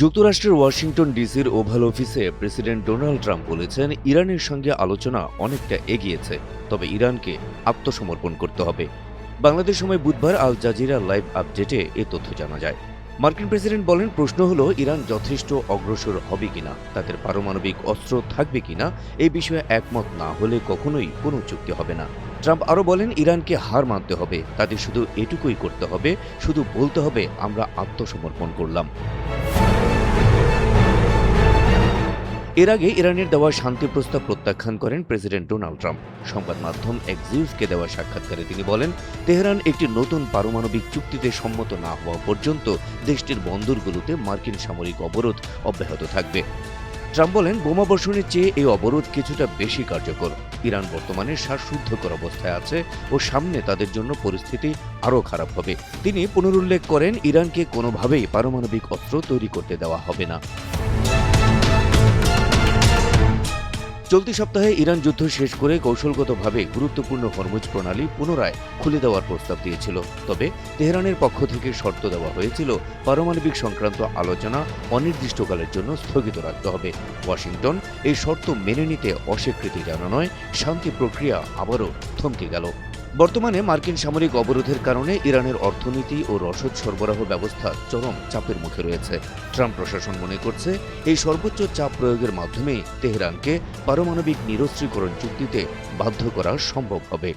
যুক্তরাষ্ট্রের ওয়াশিংটন ডিসির ওভাল অফিসে প্রেসিডেন্ট ডোনাল্ড ট্রাম্প বলেছেন, ইরানের সঙ্গে আলোচনা অনেকটা এগিয়েছে, তবে ইরানকে আত্মসমর্পণ করতে হবে। বাংলাদেশ সময় বুধবার আল জাজিরা লাইভ আপডেটে এ তথ্য জানা যায়। মার্কিন প্রেসিডেন্ট বলেন, প্রশ্ন হলো ইরান যথেষ্ট অগ্রসর হবে কিনা, তাদের পারমাণবিক অস্ত্র থাকবে কিনা। এই বিষয়ে একমত না হলে কখনোই কোনো চুক্তি হবে না। ট্রাম্প আরও বলেন, ইরানকে হার মানতে হবে, তাদের শুধু এটুকুই করতে হবে, শুধু বলতে হবে আমরা আত্মসমর্পণ করলাম। এর আগে ইরানের দেওয়া শান্তি প্রস্তাব প্রত্যাখ্যান করেন প্রেসিডেন্ট ডোনাল্ড ট্রাম্প। সংবাদ মাধ্যম এক্সিউজকে দেওয়া সাক্ষাৎকারে তিনি বলেন, তেহরান একটি নতুন পারমাণবিক চুক্তিতে সম্মত না হওয়া পর্যন্ত দেশটির বন্দরগুলোতে মার্কিন সামরিক অবরোধ অব্যাহত থাকবে। ট্রাম্প বলেন, বোমাবর্ষণের চেয়ে এই অবরোধ কিছুটা বেশি কার্যকর। ইরান বর্তমানে শ্বাসরুদ্ধকর অবস্থায় আছে ও সামনে তাদের জন্য পরিস্থিতি আরও খারাপ হবে। তিনি পুনরুল্লেখ করেন, ইরানকে কোনোভাবেই পারমাণবিক অস্ত্র তৈরি করতে দেওয়া হবে না। চলতি সপ্তাহে ইরান যুদ্ধ শেষ করে কৌশলগতভাবে গুরুত্বপূর্ণ হরমুজ প্রণালী পুনরায় খুলে দেওয়ার প্রস্তাব দিয়েছিল। তবে তেহরানের পক্ষ থেকে শর্ত দেওয়া হয়েছিল, পারমাণবিক সংক্রান্ত আলোচনা অনির্দিষ্টকালের জন্য স্থগিত রাখতে হবে। ওয়াশিংটন এই শর্ত মেনে নিতে অস্বীকৃতি জানানোয় শান্তি প্রক্রিয়া আবারও থমকে গেল। বর্তমানে মার্কিন সামরিক অবরোধের কারণে ইরানের অর্থনীতি ও রসদ সরবরাহ ব্যবস্থা চরম চাপের মুখে রয়েছে। ট্রাম্প প্রশাসন মনে করছে, এই সর্বোচ্চ চাপ প্রয়োগের মাধ্যমেই তেহরানকে পারমাণবিক নিরস্ত্রীকরণ চুক্তিতে বাধ্য করা সম্ভব হবে।